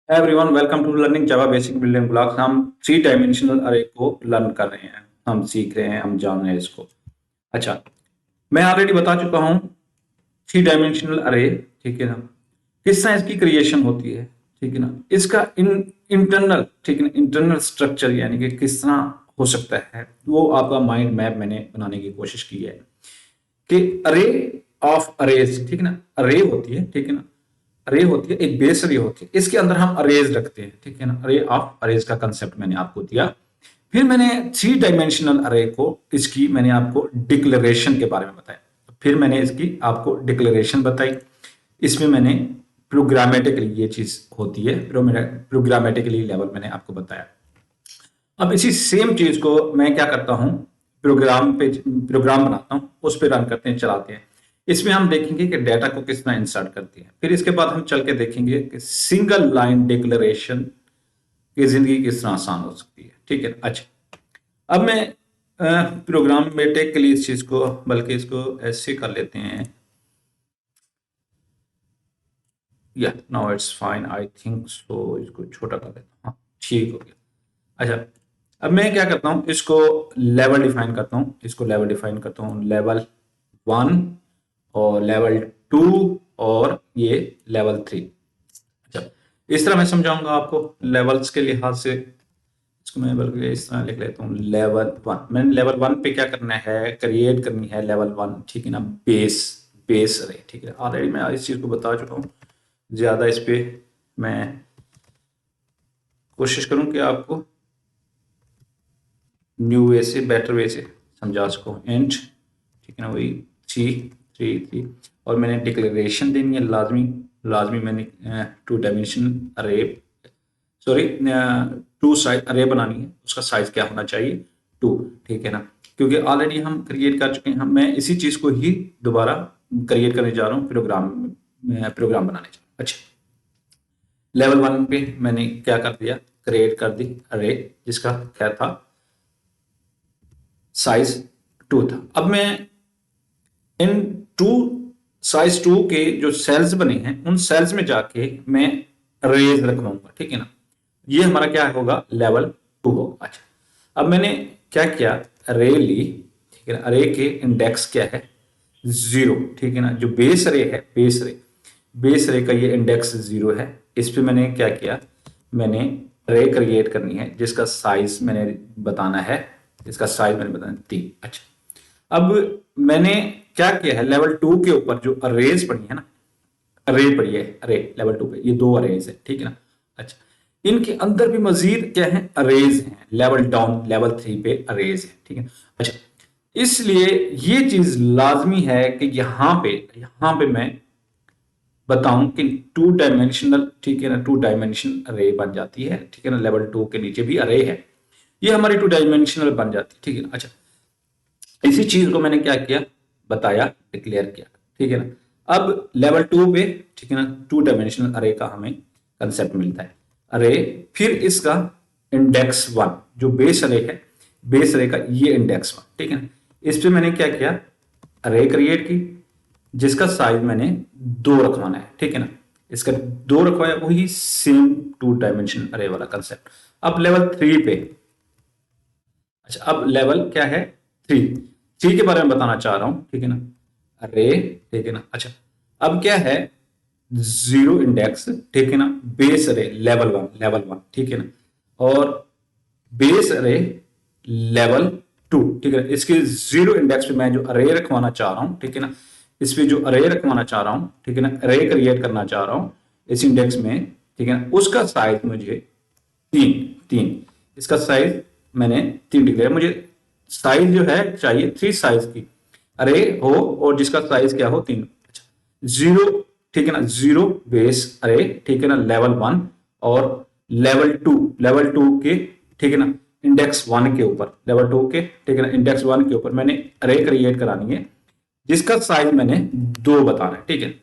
Everyone welcome to learning Java basic building blocks. हम three dimensional array को learn कर रहे हैं, हम सीख रहे हैं, हम जान रहे हैं इसको। अच्छा, मैं ऑलरेडी बता चुका हूँ थ्री डायमेंशनल अरे, ठीक है ना, किस तरह इसकी क्रिएशन होती है, ठीक है ना, इसका इंटरनल, ठीक है ना, इंटरनल स्ट्रक्चर यानी कि किस तरह हो सकता है, वो आपका माइंड मैप मैंने बनाने की कोशिश की है कि अरे ऑफ अरेज, ठीक है ना, अरे होती है, ठीक है ना, अरे होती है, एक बेस अरे होती है, इसके अंदर हम अरेज रखते हैं, ठीक है ना, अरे ऑफ अरेज का कंसेप्ट मैंने आपको दिया। फिर मैंने थ्री डायमेंशनल अरे को, इसकी मैंने आपको डिक्लेरेशन के बारे में बताया। फिर मैंने इसकी आपको डिक्लेरेशन बताई। इसमें मैंने प्रोग्रामेटिकली ये चीज होती है, प्रोग्रामेटिकली लेवल मैंने आपको बताया। अब इसी सेम चीज को मैं क्या करता हूं, प्रोग्राम बनाता हूं, उस पर रन करते हैं, चलाते हैं। इसमें हम देखेंगे कि डेटा को किस तरह इंसर्ट करती है। फिर इसके बाद हम चल के देखेंगे कि सिंगल लाइन डिक्लेरेशन की जिंदगी किस तरह आसान हो सकती है, ठीक है। अच्छा, अब मैं प्रोग्राम मेटेक के लिए इस चीज को, बल्कि इसको ऐसे कर लेते हैं। या now it's fine, I think so. इसको छोटा कर लेता हूँ, हाँ ठीक हो गया। अच्छा, अब मैं क्या करता हूँ, इसको लेवल डिफाइन करता हूँ, इसको लेवल डिफाइन करता हूँ, लेवल 1 और लेवल 2 और ये लेवल 3। अच्छा, इस तरह मैं समझाऊंगा आपको लेवल्स के लिहाज से। इसको मैं बल्कि इस तरह लिख लेता हूँ, लेवल 1। मैंने लेवल 1 पे क्या करना है, क्रिएट करनी है लेवल 1, ठीक है ना, बेस बेस अरे, ठीक है। ऑलरेडी मैं इस चीज को बता चुका हूँ, ज्यादा इस पे मैं कोशिश करूं कि आपको न्यू वे से, बेटर वे से समझा सकूं। एंड, ठीक है ना, वही 3 3 3। और मैंने डिक्लेरेशन देनी है, लाजमी लाजमी मैंने टू डायमेंशन अरे, सॉरी, टू साइज अरे बनानी है। उसका साइज क्या होना चाहिए, 2, ठीक है ना, क्योंकि ऑलरेडी हम क्रिएट कर चुके हैं। हम मैं इसी चीज को ही दोबारा क्रिएट करने जा रहा हूँ, प्रोग्राम बनाने जा रहा हूँ। अच्छा, लेवल 1 पे मैंने क्या कर दिया, क्रिएट कर दी अरे, जिसका क्या था, साइज 2 था। अब मैं इन टू साइज 2 के जो सेल्स बने हैं, उन सेल्स में जाके मैं रेज रखवाऊंगा, ठीक है ना। ये हमारा क्या होगा, लेवल 2 होगा। अच्छा, अब मैंने क्या किया, अरे ली, ठीक है ना, अरे के इंडेक्स क्या है, 0, ठीक है ना। जो बेस अरे है, बेस अरे का ये इंडेक्स 0 है। इस पे मैंने क्या किया, मैंने अरे क्रिएट करनी है जिसका साइज मैंने बताना है, इसका साइज मैंने बताना 3। अच्छा, अब मैंने क्या किया है, लेवल 2 के ऊपर जो अरेज पड़ी है ना, अरे पड़ी है, अरे लेवल 2 पे ये 2 अरेज है, ठीक है ना। अच्छा, इनके अंदर भी मजीद क्या है, अरेज हैं। लेवल डाउन, लेवल 3 पे अरेज है, ठीक है। अच्छा, इसलिए ये चीज लाजमी है कि यहां पे मैं बताऊं कि टू डायमेंशनल, ठीक है ना, टू डायमेंशन अरे बन जाती है, ठीक है ना। लेवल 2 के नीचे भी अरे है, ये हमारी टू डायमेंशनल बन जाती है, ठीक है ना। अच्छा, इसी चीज को मैंने क्या किया, बताया, डिक्लेयर किया, ठीक है ना। अब लेवल 2 पे, ठीक है ना, टू डायमेंशनल अरे का हमें कंसेप्ट मिलता है, अरे। फिर इसका इंडेक्स 1, जो बेस अरे है, बेस अरे का ये इंडेक्स 1, ठीक है ना। इस पे मैंने क्या किया, अरे क्रिएट की, जिसका साइज मैंने 2 रखवाना है, ठीक है ना। इसका 2 रखवाया, वही सेम टू डायमेंशन अरे वाला कंसेप्ट। अब लेवल 3 पे, अच्छा, अब लेवल क्या है, 3 के बारे में बताना चाह रहा हूं, ठीक है ना, अरे, ठीक है ना। अच्छा, अब क्या है, 0 इंडेक्स, ठीक है ना, बेस अरे लेवल 1, ठीक है ना, और बेस अरे लेवल 2, ठीक है। इसके 0 इंडेक्स पे मैं जो अरे रखवाना चाह रहा हूं, ठीक है ना, इस पे जो अरे रखवाना चाह रहा हूं, ठीक है ना, अरे क्रिएट करना चाह रहा हूं इस इंडेक्स में, ठीक है ना, उसका साइज मुझे 3 3, इसका साइज मैंने 3 डिक्लेयर, मुझे साइज जो है चाहिए 3 साइज की अरे हो, और जिसका साइज क्या हो, 3। अच्छा, 0, ठीक है ना, 0 बेस अरे, ठीक है ना, लेवल 1 और लेवल 2 के, ठीक है ना, इंडेक्स 1 के ऊपर, लेवल 2 के, ठीक है ना, इंडेक्स 1 के ऊपर मैंने अरे क्रिएट करानी है, जिसका साइज मैंने 2 बताना है, ठीक है।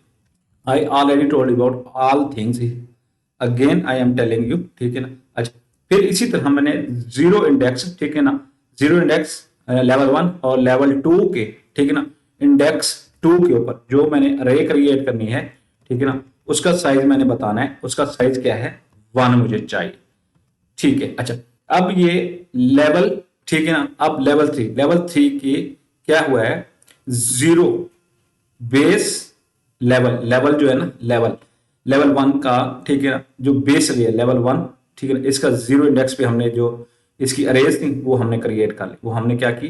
I already told about all things, again I am telling you, ठीक है ना। अच्छा, फिर इसी तरह मैंने 0 इंडेक्स, ठीक है ना, 0 इंडेक्स लेवल 1 और लेवल 2 के, ठीक है ना, इंडेक्स 2 के ऊपर जो मैंने अरे क्रिएट करनी है, ठीक है ना, उसका साइज मैंने बताना है, उसका साइज क्या है, वन मुझे चाहिए, ठीक है। अच्छा, अब ये लेवल, ठीक है ना, अब लेवल थ्री की क्या हुआ है, जीरो बेस लेवल जो है ना, लेवल वन का, ठीक है ना, जो बेस है लेवल वन, ठीक है ना, इसका जीरो इंडेक्स पे हमने जो इसकी अरेज थी वो हमने क्रिएट कर ली, वो हमने क्या की,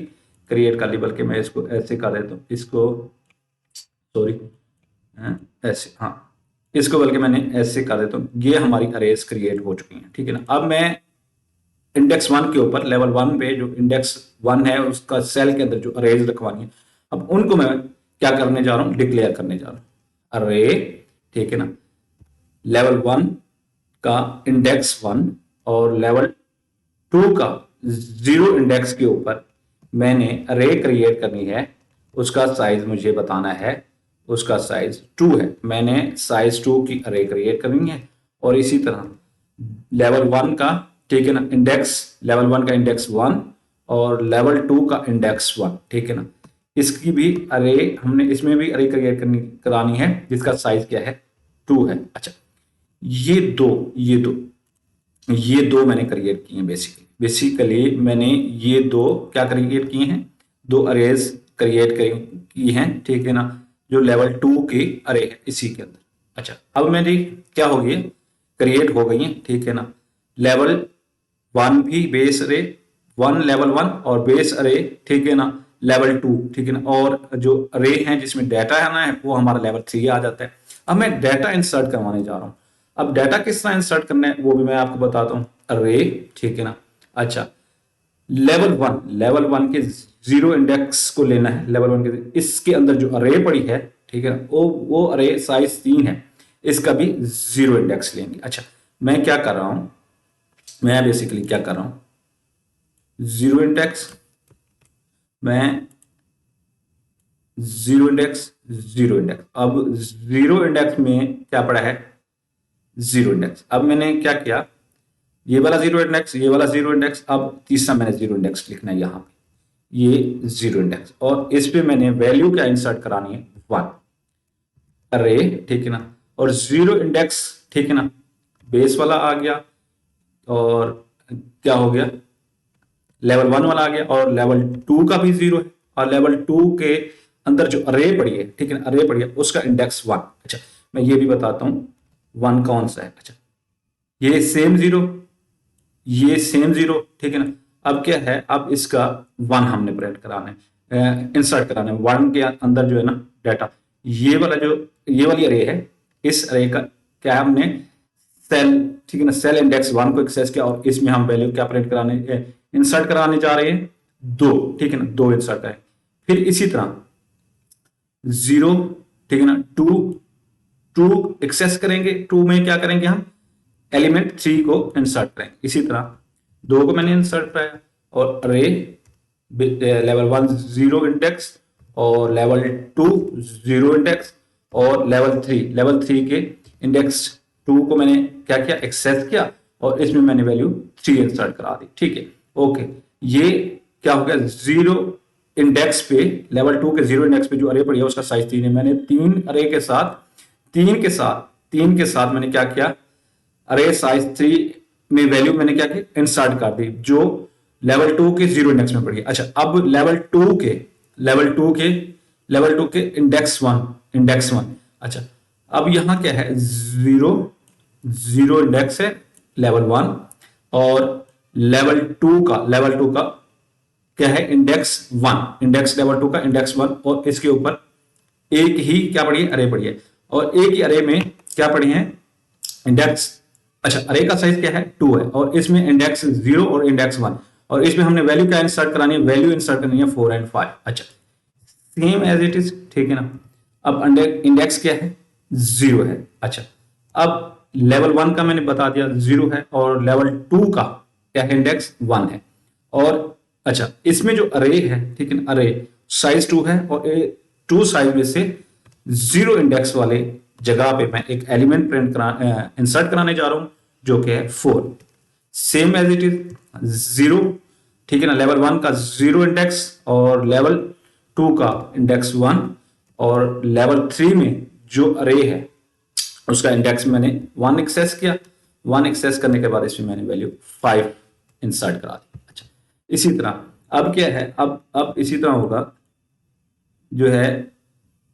क्रिएट कर ली। बल्कि मैं इसको ऐसे कर देता हूँ, इसको सॉरी, ऐसे, हाँ, इसको बल्कि मैंने ऐसे कर देता हूँ। ये हमारी अरेज क्रिएट हो चुकी है, ठीक है ना। अब मैं इंडेक्स वन के ऊपर, लेवल वन पे जो इंडेक्स वन है उसका सेल के अंदर जो अरेज रखवानी है, अब उनको मैं क्या करने जा रहा हूं, डिक्लेयर करने जा रहा हूं। अरे, ठीक है ना, लेवल वन का इंडेक्स वन और लेवल टू का जीरो इंडेक्स के ऊपर मैंने अरे क्रिएट करनी है। उसका साइज मुझे बताना है, उसका साइज टू है। मैंने साइज टू की अरे क्रिएट करनी है। और इसी तरह लेवल वन का, ठीक है ना, इंडेक्स, लेवल वन का इंडेक्स वन और लेवल टू का इंडेक्स वन, ठीक है ना, इसकी भी अरे हमने इसमें भी अरे क्रिएट करानी है जिसका साइज क्या है, टू है। अच्छा, ये दो मैंने क्रिएट किए हैं। बेसिकली मैंने ये दो क्या क्रिएट किए हैं, दो अरेज क्रिएट की हैं, ठीक है ना, जो लेवल टू के अरे है इसी के अंदर। अच्छा, अब मेरी क्या हो गई, क्रिएट हो गई है, ठीक है ना। लेवल वन भी बेस अरे वन, लेवल वन और बेस अरे, ठीक है ना, लेवल टू, ठीक है ना, और जो अरे है जिसमें डाटा आना है वो हमारा लेवल थ्री आ जाता है। अब मैं डाटा इंसर्ट करवाने जा रहा हूँ। अब डाटा किस तरह इंसर्ट करना है वो भी मैं आपको बताता हूँ। अरे, ठीक है ना। अच्छा, लेवल वन के जीरो इंडेक्स को लेना है। लेवल वन के इसके अंदर जो अरे पड़ी है, ठीक है ना, वो अरे साइज 3 है, इसका भी जीरो इंडेक्स लेंगे। अच्छा, मैं क्या कर रहा हूं, मैं बेसिकली क्या कर रहा हूं, जीरो इंडेक्स, मैं जीरो इंडेक्स। अब जीरो इंडेक्स में क्या पड़ा है, जीरो इंडेक्स। अब मैंने क्या किया, ये वाला जीरो इंडेक्स, ये वाला जीरो इंडेक्स, अब तीसरा मैंने जीरो इंडेक्स लिखना है यहां पे, ये जीरो इंडेक्स। और इस पे मैंने वैल्यू क्या इंसर्ट करानी है, वन अरे, ठीक है ना। और जीरो इंडेक्स, ठीक है ना, बेस वाला आ गया और क्या हो गया, लेवल वन वाला आ गया और लेवल टू का भी जीरो है। और लेवल टू के अंदर जो अरे पड़ी है, ठीक है ना, अरे पड़ी है उसका इंडेक्स वन। अच्छा, मैं ये भी बताता हूं वन कौन सा है। अच्छा, ये सेम जीरो, ये सेम जीरो, ठीक है ना। अब क्या है, अब इसका वन हमने प्रिंट कराना है, इंसर्ट कराना है वन के अंदर जो है ना डाटा। ये वाला जो, ये वाली अरे है, इस अरे का क्या हमने सेल, ठीक है ना, सेल इंडेक्स वन को एक्सेस किया और इसमें हम वैल्यू क्या प्रिंट कराने, इंसर्ट कराने जा रहे हैं, दो, ठीक है ना, दो इंसर्ट करें। फिर इसी तरह जीरो, ठीक है ना, टू, टू एक्सेस करेंगे, टू में क्या करेंगे हम, एलिमेंट थ्री को इंसर्ट करेंगे। इसी तरह दो को मैंने इंसर्ट कराया और अरे लेवल वन जीरो इंडेक्स और लेवल टू जीरो इंडेक्स और लेवल थ्री के इंडेक्स टू को मैंने क्या किया, एक्सेस किया और इसमें मैंने वैल्यू थ्री इंसर्ट करा दी, ठीक है। ओके, ये क्या हो गया, जीरो इंडेक्स पे, लेवल टू के जीरो इंडेक्स पे जो अरे पड़ी है उसका साइज 3 है। मैंने तीन अरे के साथ, तीन के साथ मैंने क्या किया, अरे साइज 3 में वैल्यू मैंने क्या की, इंसर्ट कर दी जो लेवल टू के जीरो इंडेक्स में पड़ी है। अच्छा, अब लेवल टू के इंडेक्स वन। अच्छा, अब यहां क्या है, जीरो इंडेक्स है लेवल वन और लेवल टू का क्या है, इंडेक्स लेवल टू का इंडेक्स वन और इसके ऊपर एक ही क्या पड़ी है, अरे पड़ी है और एक ही अरे में क्या पड़ी है, इंडेक्स। अच्छा, अरे का साइज क्या है, टू है और इसमें इंडेक्स जीरो और इंडेक्स वन और इसमें हमने वैल्यू क्या इंसर्ट करानी है, वैल्यू इंसर्ट करनी है 4 एंड 5। अच्छा, सेम एज इट इज, ठीक है ना। अब इंडेक्स क्या है, जीरो है। अच्छा, अब लेवल वन का मैंने बता दिया जीरो है और लेवल टू का क्या है, इंडेक्स वन है। और अच्छा, इसमें जो अरे है, ठीक है ना, अरे साइज टू है और टू साइज में से जीरो इंडेक्स वाले जगह पे मैं एक एलिमेंट इंसर्ट कराने जा रहा हूं जो कि है 4। Same as it is zero, ठीक है ना, लेवल वन का जीरो इंडेक्स और लेवल टू का इंडेक्स वन और लेवल थ्री में जो अरे है उसका इंडेक्स मैंने वन एक्सेस किया 1 एक्सेस करने के बाद इसमें मैंने वैल्यू 5 इंसर्ट करा दी। अच्छा, इसी तरह अब क्या है, अब इसी तरह होगा जो है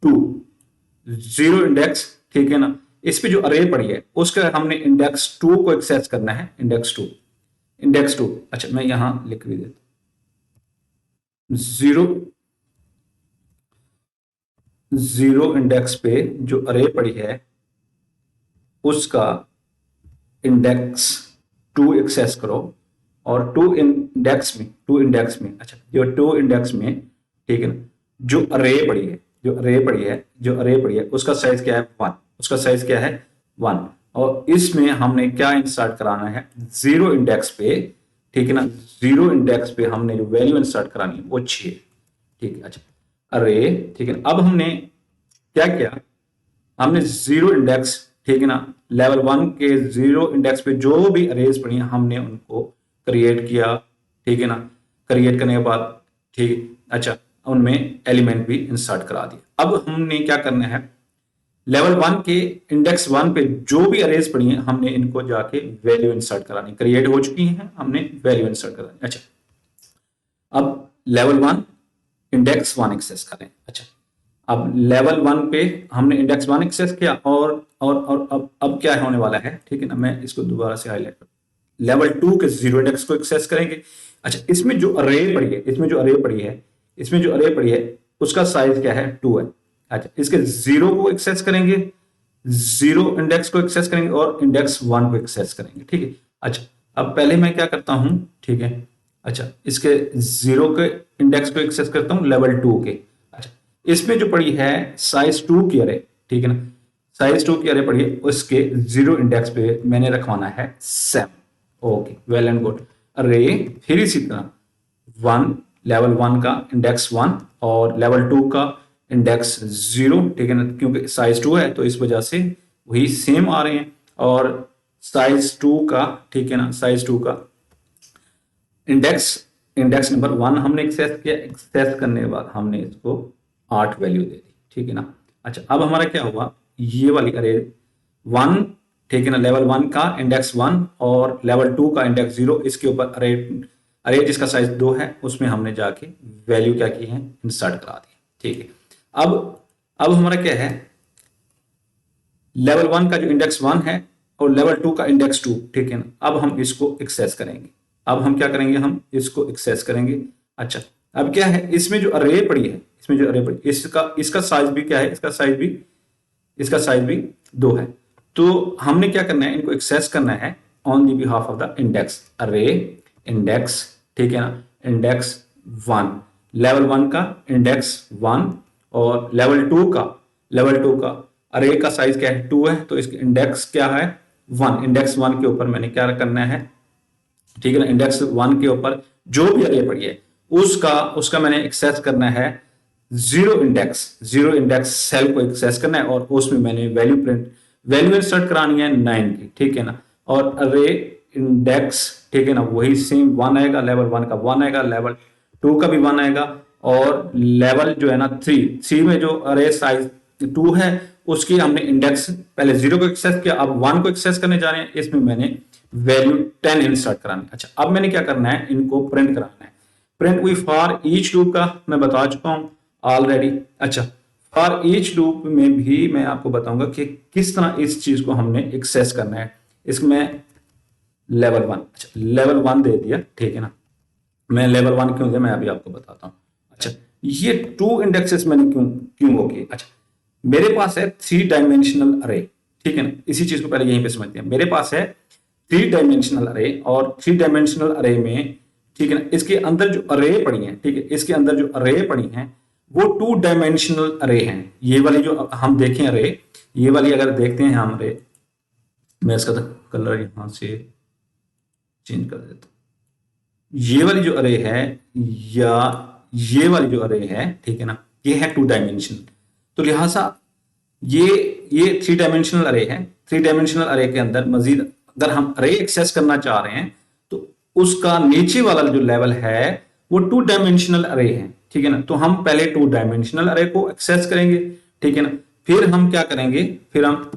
2 0 इंडेक्स, ठीक है ना, इस पे जो अरे पड़ी है उसका हमने इंडेक्स 2 को एक्सेस करना है, इंडेक्स 2। अच्छा, मैं यहां लिख भी देता हूं 0 इंडेक्स पे जो अरे पड़ी है उसका इंडेक्स 2 एक्सेस करो, और 2 इंडेक्स में अच्छा, जो 2 इंडेक्स में, ठीक है ना, जो अरे पड़ी है उसका साइज क्या है 1, उसका साइज क्या है 1, और इसमें हमने क्या इंसर्ट कराना है 0 इंडेक्स पे, ठीक है ना, 0 इंडेक्स पे हमने जो वैल्यू इंसर्ट करानी है वो 6, ठीक है। अच्छा, अरे, ठीक है, अब हमने क्या किया, हमने 0 इंडेक्स, ठीक है ना, लेवल 1 के 0 इंडेक्स पे जो भी अरेज पड़ी हैं हमने उनको क्रिएट किया, ठीक है ना, क्रिएट करने के बाद, ठीक, अच्छा, उनमें एलिमेंट भी इंसर्ट करा दिया। अब हमने क्या करना है, लेवल 1 के इंडेक्स 1 पे जो भी अरेज पड़ी हैं हमने इनको जाके वैल्यू इंसर्ट करानी, क्रिएट हो चुकी हैं, हमने वैल्यू इंसर्ट करानी। अच्छा, अब लेवल 1 इंडेक्स 1 एक्सेस करें। अच्छा, अब लेवल 1 पे हमने इंडेक्स 1 एक्सेस किया, और अब क्या होने वाला है, ठीक है ना, मैं इसको दोबारा से हाईलाइट कर, लेवल 2 के 0 इंडेक्स को एक्सेस करेंगे। अच्छा, इसमें जो अरे पड़ी है उसका साइज क्या है 2 है। अच्छा, इसके 0 को एक्सेस करेंगे, 0 इंडेक्स को एक्सेस करेंगे और इंडेक्स 1 को एक्सेस करेंगे, ठीक है। अच्छा, अब पहले मैं क्या करता हूं, ठीक है, अच्छा, इसके 0 के इंडेक्स को एक्सेस करता हूं लेवल 2 के। अच्छा, इसमें जो पड़ी है साइज 2 की अरे, ठीक है ना, साइज 2 की अरे पड़ी है, उसके 0 इंडेक्स पे मैंने रखवाना है 7। Okay, well and good. अरे फिर इसी तरह 1, लेवल 1 का इंडेक्स 1 और लेवल 2 का इंडेक्स 0, ठीक है ना, क्योंकि साइज 2 है तो इस वजह से वही सेम आ रहे हैं। और साइज 2 का, ठीक है ना, साइज 2 का इंडेक्स इंडेक्स नंबर 1 हमने एक्सेस किया, एक्सेस करने के बाद हमने इसको 8 वैल्यू दे दी, ठीक है ना। अच्छा, अब हमारा क्या हुआ, ये वाली अरे 1, ठीक है ना, लेवल 1 का इंडेक्स 1 और लेवल 2 का इंडेक्स 0, इसके ऊपर अरे अरे जिसका साइज 2 है उसमें हमने जाके वैल्यू क्या की है, इंसर्ट करा दी, ठीक है। अब हमारा क्या है, लेवल 1 का जो इंडेक्स 1 है और लेवल 2 का इंडेक्स 2, ठीक है ना, अब हम इसको एक्सेस करेंगे। अब हम क्या करेंगे, हम इसको एक्सेस करेंगे। अच्छा, अब क्या है, इसमें जो अरे पड़ी है, इसका साइज भी क्या है, इसका साइज भी 2 है। तो हमने क्या करना है, इनको एक्सेस करना है on the behalf of the index अरे इंडेक्स, ठीक है ना, इंडेक्स 1, लेवल 1 का इंडेक्स 1 और लेवल 2 का अरे का साइज क्या है 2 है, तो इसके इंडेक्स क्या है 1, इंडेक्स 1 के ऊपर मैंने क्या करना है, ठीक है ना, इंडेक्स 1 के ऊपर जो भी अरे पड़ी है उसका मैंने एक्सेस करना है 0 इंडेक्स सेल को एक्सेस करना है, और उसमें मैंने वैल्यू इंसर्ट करानी है 9 की, ठीक है ना, और अरे इंडेक्स, ठीक है ना, वही सेम 1 आएगा, लेवल 1 का 1 आएगा, लेवल 2 का भी 1 आएगा, और लेवल जो है ना 3 में जो अरे साइज 2 है उसकी हमने इंडेक्स पहले 0 को एक्सेस किया, अब 1 को एक्सेस करने जा रहे हैं, इसमें मैंने वैल्यू 10 इंसर्ट करानी है। अच्छा, अब मैंने क्या करना है, इनको प्रिंट कराना है। प्रिंट हुई फॉर ईच लूप का मैं बता चुका हूं ऑलरेडी। अच्छा, फॉर ईच लूप में भी मैं आपको बताऊंगा कि किस तरह इस चीज को हमने एक्सेस करना है। इसमें लेवल 1, अच्छा, लेवल 1 दे दिया, ठीक है ना, मैं लेवल 1 क्यों दिया मैं अभी आपको बताता हूं। अच्छा, ये 2 इंडेक्सेस मैंने क्यों वो किए। अच्छा, मेरे पास है 3 डायमेंशनल अरे, ठीक है ना, इसी चीज को पहले यहीं पे समझते हैं। मेरे पास है 3 डायमेंशनल अरे, और 3 डायमेंशनल अरे में, ठीक है ना, इसके अंदर जो अरे पड़ी हैं, ठीक है, इसके अंदर जो अरे पड़ी हैं वो 2 डायमेंशनल अरे हैं। ये वाली जो हम देखें अरे, ये वाली अगर देखते हैं हम अरे, मैं इसका कलर यहां से चेंज कर देता हूं। ये वाली जो अरे है या ये वाली जो अरे है, ठीक है ना, ये है 2 डायमेंशनल, तो लिहाजा ये 3 डायमेंशनल अरे है। 3 डायमेंशनल अरे के अंदर मजीद अगर हम अरे एक्सेस करना चाह रहे हैं तो उसका नीचे वाला जो लेवल है वो 2 डायमेंशनल अरे है, ठीक है ना। तो हम पहले 2 डायमेंशनल अरे को एक्सेस करेंगे, ठीक है ना, फिर हम क्या करेंगे, फिर हम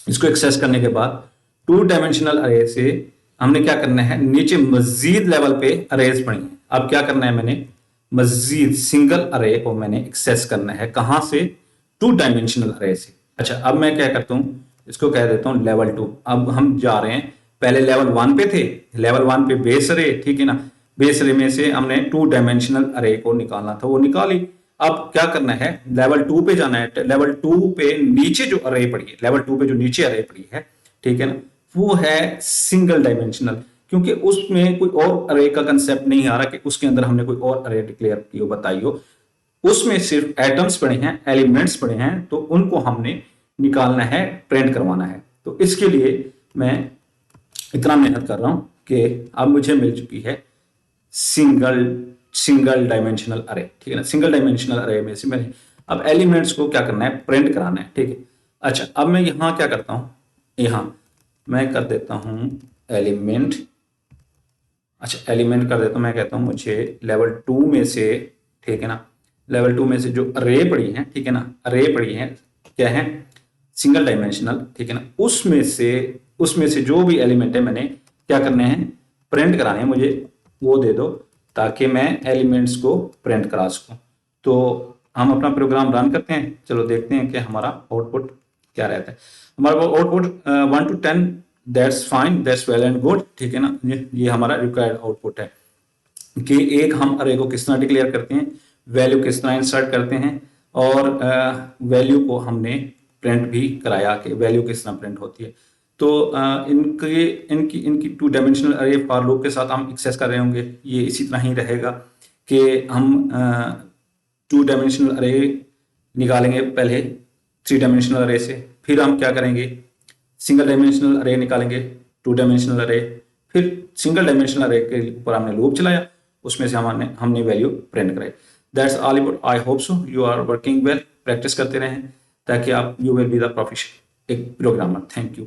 इसको एक्सेस करने के बाद टू डायमेंशनल अरे से हमने क्या करना है, नीचे मजीद लेवल पे अरेज पढ़ी है। अब क्या करना है, मैंने मजीद सिंगल अरे को मैंने एक्सेस करना है, कहां से, टू डायमेंशनल अरे से। अच्छा, अब मैं क्या करता हूं, इसको कह देता हूं लेवल 2। अब हम जा रहे हैं, पहले लेवल 1 पे थे, लेवल 1 पे बेस अरे, ठीक है ना, बेस अरे में से हमने टू डायमेंशनल अरे को निकालना था, वो निकाली। अब क्या करना है, लेवल 2 पे जाना है। लेवल 2 पे नीचे जो अरे पड़ी है, लेवल 2 पे जो नीचे अरे पड़ी है, ठीक है ना, वो है सिंगल डायमेंशनल, क्योंकि उसमें कोई और अरे का कंसेप्ट नहीं आ रहा कि उसके अंदर हमने कोई और अरे डिक्लेयर की हो, बताई हो। उसमें सिर्फ एटम्स पड़े हैं, एलिमेंट्स पड़े हैं, तो उनको हमने निकालना है, प्रिंट करवाना है। तो इसके लिए मैं इतना मेहनत कर रहा हूं कि अब मुझे मिल चुकी है सिंगल सिंगल डायमेंशनल अरे, ठीक है ना। सिंगल डायमेंशनल अरे में से मैंने अब एलिमेंट्स को क्या करना है, प्रिंट कराना है, ठीक है। अच्छा, अब मैं यहां क्या करता हूं, यहां मैं कर देता हूं एलिमेंट। अच्छा, एलिमेंट कर देता हूं, मैं कहता हूं मुझे लेवल 2 में से, ठीक है ना, लेवल 2 में से जो अरे पड़ी है, ठीक है ना, अरे पड़ी है, क्या है, सिंगल डायमेंशनल, ठीक है ना, उसमें से जो भी एलिमेंट है मैंने क्या करने हैं, प्रिंट कराने हैं मुझे, वो दे दो ताकि मैं एलिमेंट्स को प्रिंट करा सकूं। तो हम अपना प्रोग्राम रन करते हैं, चलो देखते हैं कि हमारा आउटपुट क्या रहता है। हमारा output 1 to 10, that's fine, that's well and good, ठीक है ना। ये हमारा रिक्वायर्ड आउटपुट है कि एक हम अरे को किस तरह डिक्लेयर करते हैं, वैल्यू किस तरह इंसर्ट करते हैं, और वैल्यू को हमने प्रिंट भी कराया कि वैल्यू किस तरह प्रिंट होती है। तो इनके इनकी इनकी टू डायमेंशनल अरे फॉर लूप के साथ हम एक्सेस कर रहे होंगे, ये इसी तरह ही रहेगा कि हम टू डायमेंशनल अरे निकालेंगे पहले 3 डायमेंशनल अरे से, फिर हम क्या करेंगे, सिंगल डायमेंशनल अरे निकालेंगे, 2 डायमेंशनल अरे, फिर सिंगल डायमेंशनल अरे के ऊपर हमने लूप चलाया, उसमें से हमने वैल्यू प्रिंट कराई। That's all about, I hope so you are working well, practice करते रहें ताकि आप you will be the proficient एक प्रोग्रामर। Thank you.